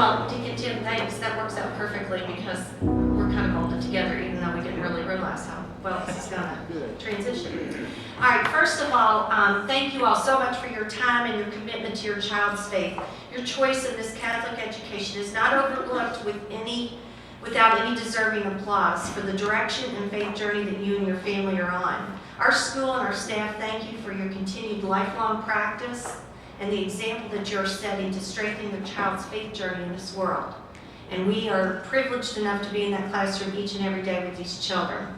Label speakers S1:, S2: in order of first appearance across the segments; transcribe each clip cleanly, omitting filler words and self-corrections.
S1: Well, Deacon Jim, thanks. That works out perfectly because we're kind of molded together, even though we didn't really realize how well this is going to transition. All right, first of all, thank you all so much for your time and your commitment to your child's faith. Your choice in this Catholic education is not overlooked without any deserving applause for the direction and faith journey that you and your family are on. Our school and our staff thank you for your continued lifelong practice and the example that you're setting to strengthen your child's faith journey in this world. And we are privileged enough to be in that classroom each and every day with these children.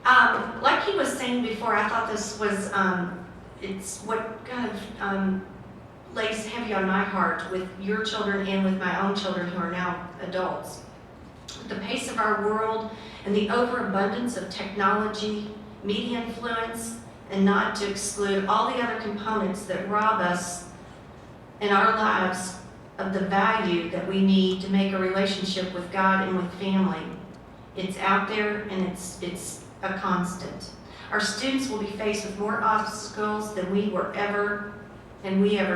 S1: Like he was saying before, I thought this was, it's what kind of lays heavy on my heart with your children and with my own children who are now adults. The pace of our world and the overabundance of technology, media influence, and not to exclude all the other components that rob us in our lives of the value that we need to make a relationship with God and with family. It's out there and it's a constant. Our students will be faced with more obstacles than we ever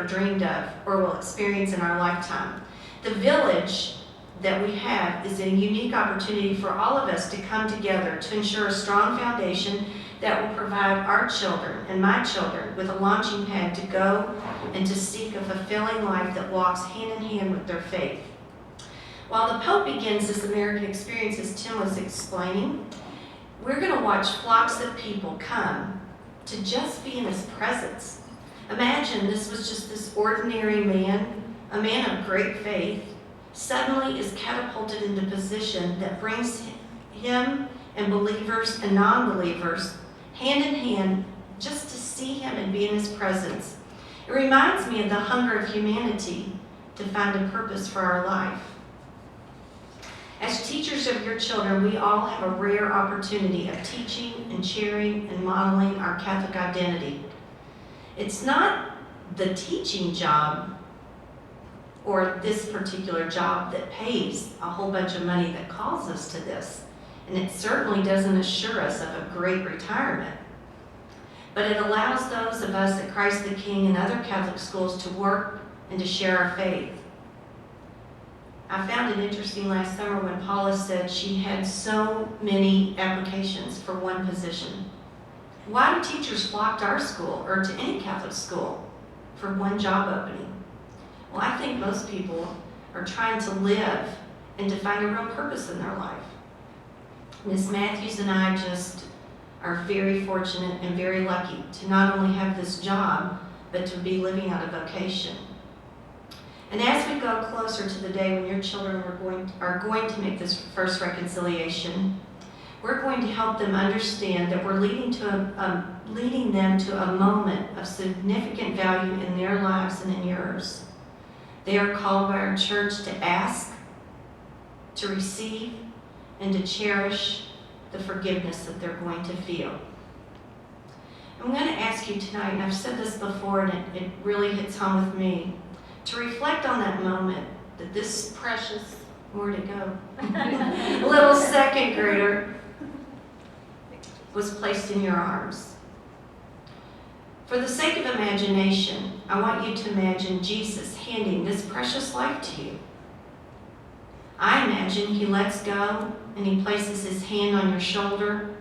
S1: dreamed of or will experience in our lifetime. The village that we have is a unique opportunity for all of us to come together to ensure a strong foundation that will provide our children and my children with a launching pad to go and to seek a fulfilling life that walks hand in hand with their faith. While the Pope begins this American experience, as Tim was explaining, we're going to watch flocks of people come to just be in his presence. Imagine this was just this ordinary man, a man of great faith, suddenly is catapulted into position that brings him and believers and non-believers hand in hand just to see him and be in his presence. It reminds me of the hunger of humanity to find a purpose for our life. As teachers of your children, we all have a rare opportunity of teaching and cheering and modeling our Catholic identity. It's not the teaching job or this particular job that pays a whole bunch of money that calls us to this. And it certainly doesn't assure us of a great retirement. But it allows those of us at Christ the King and other Catholic schools to work and to share our faith. I found it interesting last summer when Paula said she had so many applications for one position. Why do teachers flock to our school or to any Catholic school for one job opening? Well, I think most people are trying to live and to find a real purpose in their life. Ms. Matthews and I just are very fortunate and very lucky to not only have this job, but to be living out a vocation. And as we go closer to the day when your children are going to make this first reconciliation, we're going to help them understand that we're leading them to a moment of significant value in their lives and in yours. They are called by our church to ask, to receive, and to cherish the forgiveness that they're going to feel. I'm going to ask you tonight, and I've said this before, and it really hits home with me, to reflect on that moment that this precious, where to go, little second grader was placed in your arms. For the sake of imagination, I want you to imagine Jesus handing this precious life to you. I imagine he lets go and he places his hand on your shoulder,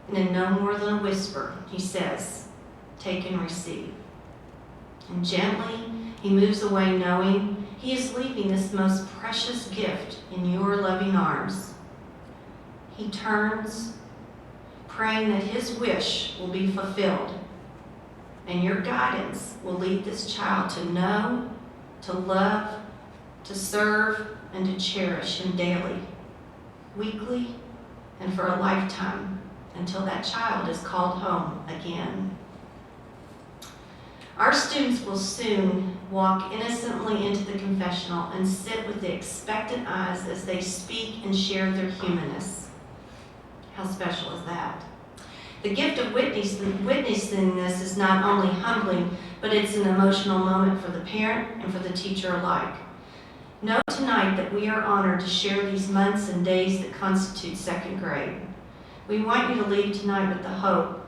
S1: and in no more than a whisper, he says, "Take and receive." And gently, he moves away knowing he is leaving this most precious gift in your loving arms. He turns, praying that his wish will be fulfilled, and your guidance will lead this child to know, to love, to serve, and to cherish him daily, weekly, and for a lifetime, until that child is called home again. Our students will soon walk innocently into the confessional and sit with the expectant eyes as they speak and share their humanness. How special is that? The gift of witnessing this is not only humbling, but it's an emotional moment for the parent and for the teacher alike. Know tonight that we are honored to share these months and days that constitute second grade. We want you to leave tonight with the hope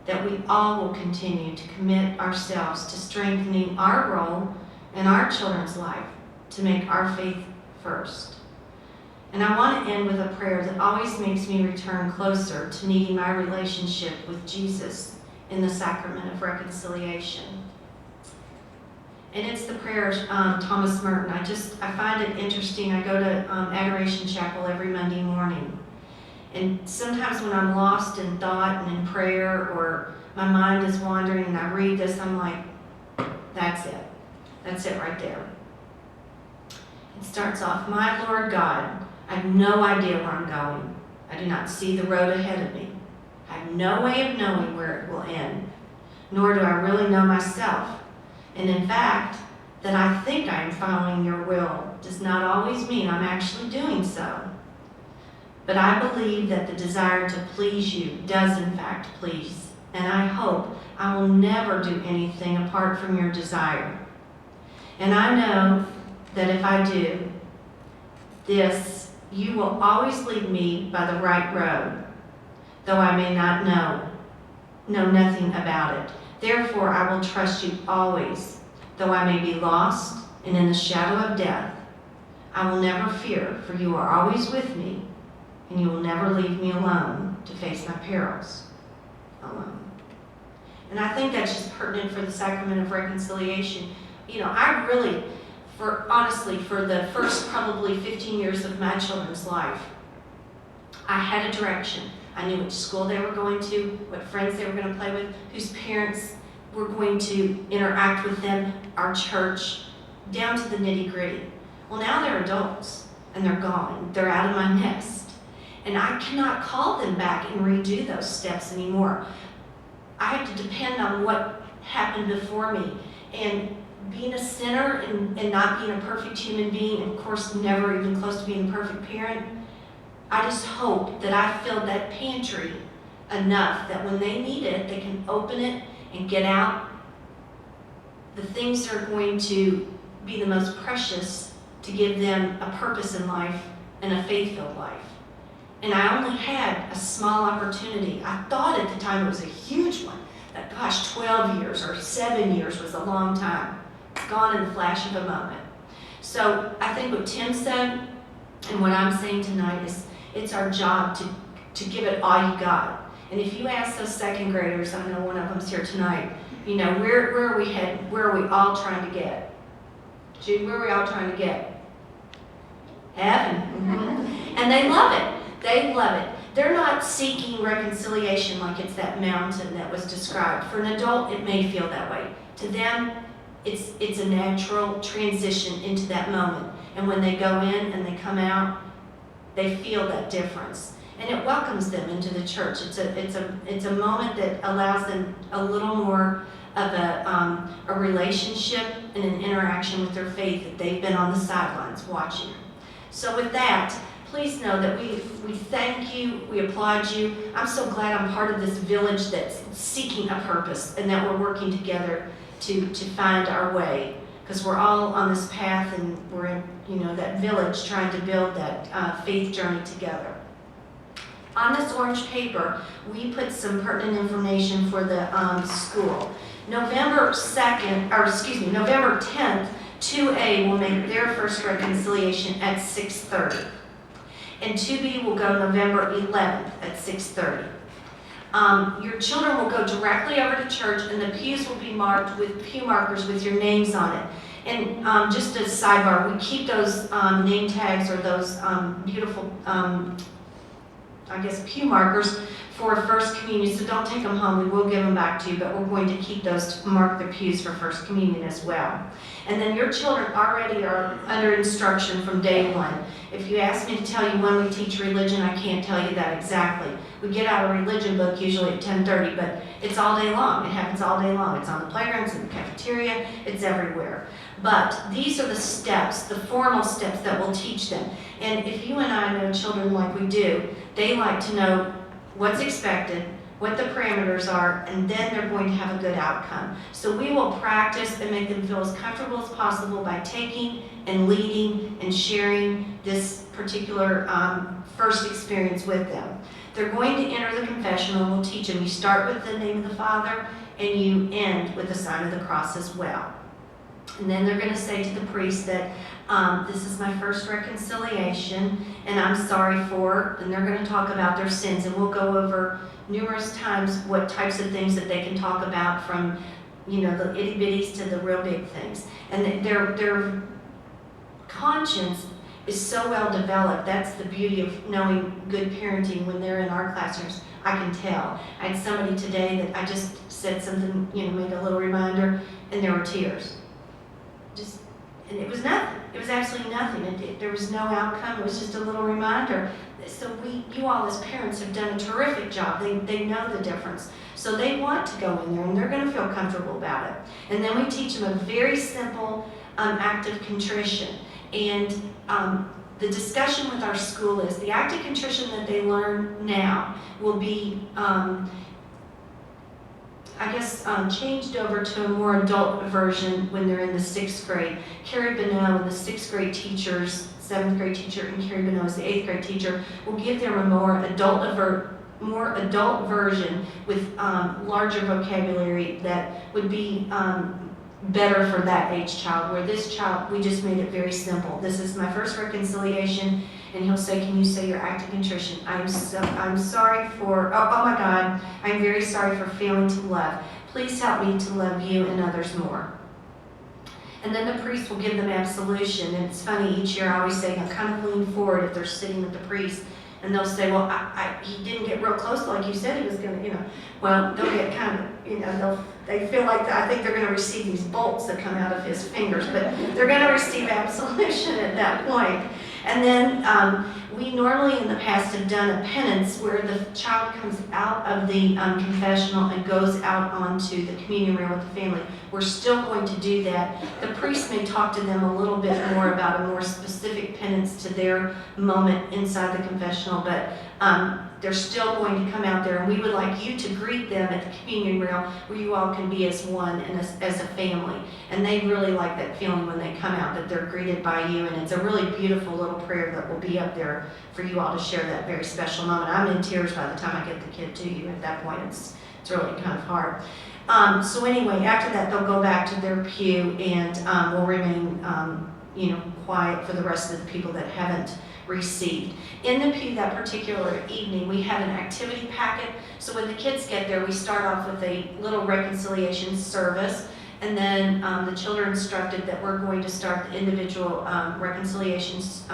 S1: that we all will continue to commit ourselves to strengthening our role in our children's life to make our faith first. And I want to end with a prayer that always makes me return closer to needing my relationship with Jesus in the sacrament of reconciliation. And it's the prayer of Thomas Merton. I find it interesting. I go to Adoration Chapel every Monday morning. And sometimes when I'm lost in thought and in prayer, or my mind is wandering and I read this, I'm like, that's it. That's it right there. It starts off, "My Lord God, I have no idea where I'm going. I do not see the road ahead of me. I have no way of knowing where it will end, nor do I really know myself. And in fact, that I think I am following your will does not always mean I'm actually doing so. But I believe that the desire to please you does in fact please, and I hope I will never do anything apart from your desire. And I know that if I do this, you will always lead me by the right road, though I may not know nothing about it. Therefore, I will trust you always, though I may be lost and in the shadow of death. I will never fear, for you are always with me, and you will never leave me alone to face my perils alone." And I think that's just pertinent for the sacrament of reconciliation. I really, honestly, for the first probably 15 years of my children's life, I had a direction. I knew which school they were going to, what friends they were going to play with, whose parents were going to interact with them, our church, down to the nitty-gritty. Well, now they're adults, and they're gone. They're out of my nest. And I cannot call them back and redo those steps anymore. I have to depend on what happened before me. And being a sinner and not being a perfect human being, and of course never even close to being a perfect parent, I just hope that I filled that pantry enough that when they need it, they can open it and get out the things that are going to be the most precious to give them a purpose in life and a faith-filled life. And I only had a small opportunity. I thought at the time it was a huge one. That, 12 years or 7 years was a long time. It's gone in the flash of a moment. So I think what Tim said and what I'm saying tonight is it's our job to give it all you got. And if you ask those second graders, I know one of them's here tonight, where are we headed? Where are we all trying to get? Jude, where are we all trying to get? Heaven. Mm-hmm. And they love it. They love it. They're not seeking reconciliation like it's that mountain that was described. For an adult, it may feel that way. To them, it's a natural transition into that moment. And when they go in and they come out, they feel that difference. And it welcomes them into the church. It's a moment that allows them a little more of a relationship and an interaction with their faith that they've been on the sidelines watching. So with that, please know that we thank you, we applaud you. I'm so glad I'm part of this village that's seeking a purpose and that we're working together to find our way. Because we're all on this path and we're in that village trying to build that faith journey together. On this orange paper, we put some pertinent information for the school. November 10th, 2A will make their first reconciliation at 6:30. And 2B will go November 11th at 6:30. Your children will go directly over to church, and the pews will be marked with pew markers with your names on it. And just a sidebar, we keep those name tags or those beautiful, pew markers for First Communion, so don't take them home. We will give them back to you, but we're going to keep those to mark the pews for First Communion as well. And then your children already are under instruction from day one. If you ask me to tell you when we teach religion, I can't tell you that exactly. We get out a religion book usually at 10:30, but it's all day long. It happens all day long. It's on the playgrounds, in the cafeteria, it's everywhere. But these are the steps, the formal steps that we'll teach them. And if you and I know children like we do, they like to know what's expected, what the parameters are, and then they're going to have a good outcome. So we will practice and make them feel as comfortable as possible by taking and leading and sharing this particular first experience with them. They're going to enter the confessional, and we'll teach them. You start with the name of the Father, and you end with the sign of the cross as well. And then they're going to say to the priest that this is my first reconciliation, and I'm sorry for, and they're going to talk about their sins, and we'll go over numerous times what types of things that they can talk about, from, you know, the itty bitties to the real big things. And their conscience is so well developed. That's the beauty of knowing good parenting when they're in our classrooms. I can tell. I had somebody today that I just said something, you know, made a little reminder, and there were tears. And it was nothing. It was absolutely nothing. There was no outcome. It was just a little reminder. So you all as parents have done a terrific job. They know the difference. So they want to go in there, and they're going to feel comfortable about it. And then we teach them a very simple act of contrition. And the discussion with our school is the act of contrition that they learn now will be changed over to a more adult version when they're in the 6th grade. Carrie Bonneau and the 6th grade teachers, 7th grade teacher, and Carrie Bonneau is the 8th grade teacher, will give them a more adult version with larger vocabulary that would be better for that age child, where this child, we just made it very simple. This is my first reconciliation, and he'll say, can you say your act of contrition? I'm sorry for, oh my God, I'm very sorry for failing to love. Please help me to love you and others more. And then the priest will give them absolution. And it's funny, each year I always say, kind of lean forward if they're sitting with the priest, and they'll say, well, he didn't get real close like you said he was going to, you know. Well, they'll get kind of, you know, they feel like I think they're going to receive these bolts that come out of his fingers, but they're going to receive absolution at that point. And then we normally in the past have done a penance where the child comes out of the confessional and goes out onto the communion rail with the family. We're still going to do that. The priest may talk to them a little bit more about a more specific penance to their moment inside the confessional, but they're still going to come out there, and we would like you to greet them at the communion rail where you all can be as one and as a family. And they really like that feeling when they come out, that they're greeted by you, and it's a really beautiful little prayer that will be up there for you all to share that very special moment. I'm in tears by the time I get the kid to you. At that point, it's really kind of hard. So anyway, after that, they'll go back to their pew, and we'll remain quiet for the rest of the people that haven't received. In the pew that particular evening, we have an activity packet. So when the kids get there, we start off with a little reconciliation service, and then the children are instructed that we're going to start the individual reconciliations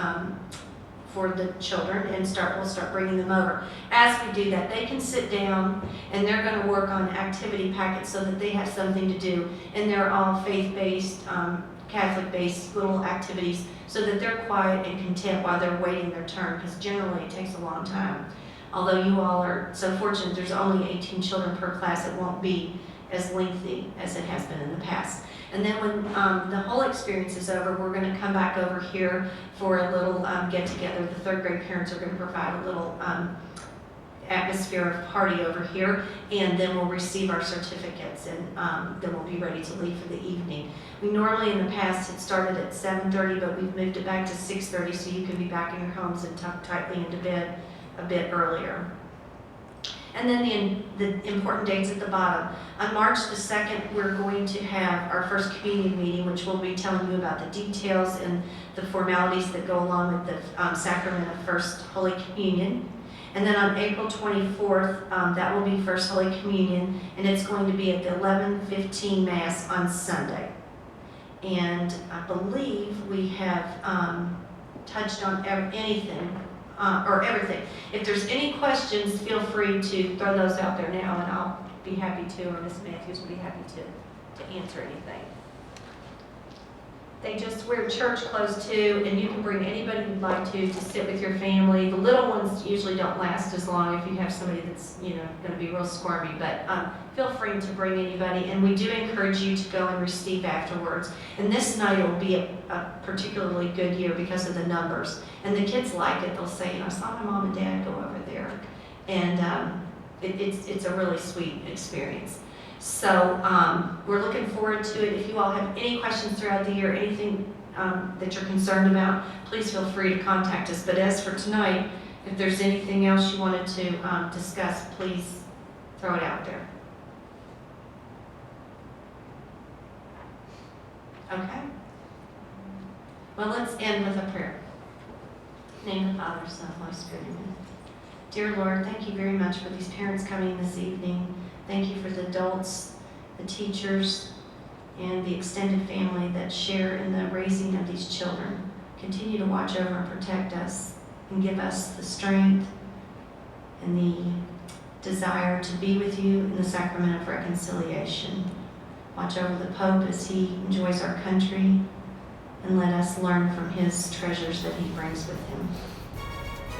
S1: for the children, and we'll start bringing them over. As we do that, they can sit down, and they're going to work on activity packets so that they have something to do, and they're all faith-based, Catholic-based little activities, so that they're quiet and content while they're waiting their turn, because generally it takes a long time. Although you all are so fortunate, there's only 18 children per class, it won't be as lengthy as it has been in the past. And then when the whole experience is over, we're going to come back over here for a little get-together. The 3rd grade parents are going to provide a little atmosphere of party over here, and then we'll receive our certificates, and then we'll be ready to leave for the evening. We normally in the past had started at 7:30, but we've moved it back to 6:30 so you can be back in your homes and tucked tightly into bed a bit earlier. And then the important dates at the bottom. On March the 2nd, we're going to have our first communion meeting, which we'll be telling you about the details and the formalities that go along with the sacrament of First Holy Communion. And then on April 24th, that will be First Holy Communion, and it's going to be at the 11:15 Mass on Sunday. And I believe we have touched on anything, or everything. If there's any questions, feel free to throw those out there now, and I'll be happy to, or Ms. Matthews will be happy to answer anything. We're church closed too, and you can bring anybody you'd like to sit with your family. The little ones usually don't last as long if you have somebody that's, going to be real squirmy, but feel free to bring anybody, and we do encourage you to go and receive afterwards. And this night will be a particularly good year because of the numbers, and the kids like it. They'll say, I saw my mom and dad go over there, and it's a really sweet experience. So we're looking forward to it. If you all have any questions throughout the year, anything that you're concerned about, please feel free to contact us. But as for tonight, if there's anything else you wanted to discuss, please throw it out there. Okay. Well, let's end with a prayer. In the name of the Father, Son, and Holy Spirit. Amen. Dear Lord, thank you very much for these parents coming this evening. Thank you for the adults, the teachers, and the extended family that share in the raising of these children. Continue to watch over and protect us and give us the strength and the desire to be with you in the sacrament of reconciliation. Watch over the Pope as he enjoys our country, and let us learn from his treasures that he brings with him.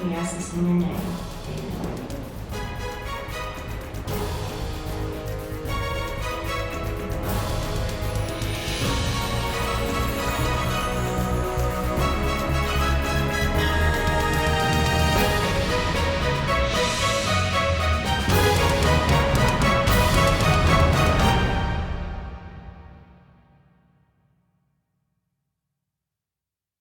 S1: We ask this in your name. Amen.